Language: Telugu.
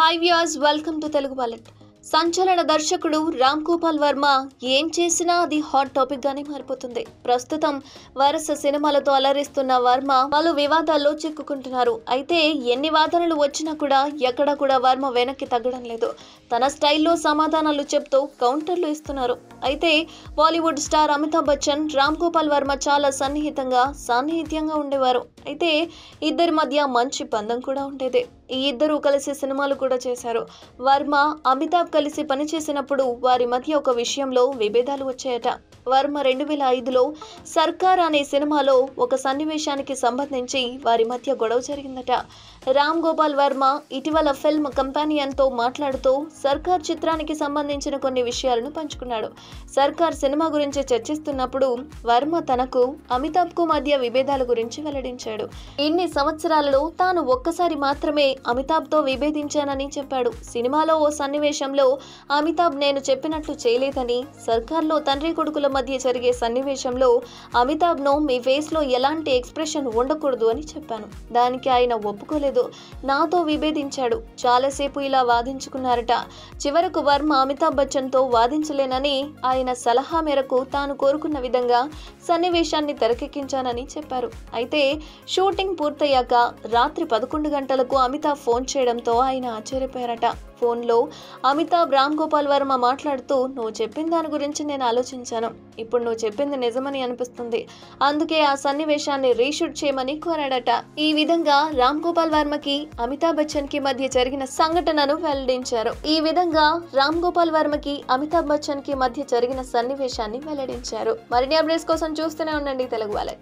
Hi viewers, welcome to Telugu wallet. సంచలన దర్శకుడు రామ్ గోపాల్ వర్మ ఏం చేసినా అది హాట్ టాపిక్ గానే మారిపోతుంది. ప్రస్తుతం వరుస సినిమాలతో అలరిస్తున్న వర్మ పలు వివాదాల్లో చిక్కుకుంటున్నారు. అయితే ఎన్ని వాదనలు వచ్చినా కూడా ఎక్కడా కూడా వర్మ వెనక్కి తగ్గడం లేదు. తన స్టైల్లో సమాధానాలు చెప్తూ కౌంటర్లు ఇస్తున్నారు. అయితే బాలీవుడ్ స్టార్ అమితాబ్ బచ్చన్, రామ్ గోపాల్ వర్మ చాలా సాన్నిహిత్యంగా ఉండేవారు. అయితే ఇద్దరి మధ్య మంచి బంధం కూడా ఉండేది. ఈ ఇద్దరు కలిసి సినిమాలు కూడా చేశారు. వర్మ, అమితాబ్ కలిసి పనిచేసినప్పుడు వారి మధ్య ఒక విషయంలో విభేదాలు వచ్చాయట. వర్మ 2005లో సర్కార్ అనే సినిమాలో ఒక సన్నివేశానికి సంబంధించి వారి మధ్య గొడవ జరిగిందట. రామ్ గోపాల్ వర్మ ఇటీవల ఫిల్మ్ కంపానియన్తో మాట్లాడుతూ సర్కార్ చిత్రానికి సంబంధించిన కొన్ని విషయాలను పంచుకున్నాడు. సర్కార్ సినిమా గురించి చర్చిస్తున్నప్పుడు వర్మ తనకు అమితాబ్కు మధ్య విభేదాల గురించి వెల్లడించాడు. ఇన్ని సంవత్సరాలలో తాను ఒక్కసారి మాత్రమే అమితాబ్తో విభేదించానని చెప్పాడు. సినిమాలో ఓ సన్నివేశంలో అమితాబ్ నేను చెప్పినట్లు చేయలేదని, సర్కార్లో తండ్రి కొడుకుల మధ్య జరిగే సన్నివేశంలో అమితాబ్ను మీ ఫేస్లో ఎలాంటి ఎక్స్ప్రెషన్ ఉండకూడదు అని చెప్పాను. దానికి ఆయన ఒప్పుకోలేదు, నాతో విభేదించాడు. చాలాసేపు ఇలా వాదించుకున్నారట. చివరకు వర్మ అమితాబ్ బచ్చన్తో వాదించలేనని ఆయన సలహా మేరకు తాను కోరుకున్న విధంగా సన్నివేశాన్ని తెరకెక్కించానని చెప్పారు. అయితే షూటింగ్ పూర్తయ్యాక రాత్రి 11 గంటలకు అమితాబ్ ఫోన్ చేయడంతో ఆయన ఆశ్చర్యపోయారట. ఫోన్లో అమితాబ్ రామ్ గోపాల్ వర్మ మాట్లాడుతూ, నువ్వు చెప్పిన దాని గురించి నేను ఆలోచించాను. ఇప్పుడు నువ్వు చెప్పింది నిజమని అనిపిస్తుంది. అందుకే ఆ సన్నివేశాన్ని రీషూట్ చేయమని కోరాడట. ఈ విధంగా రామ్ గోపాల్ వర్మకి అమితాబ్ బచ్చన్ కి మధ్య జరిగిన సంఘటనను వెల్లడించారు. మరిన్ని అప్డేట్స్ కోసం చూస్తూనే ఉండండి తెలుగు వాలెట్.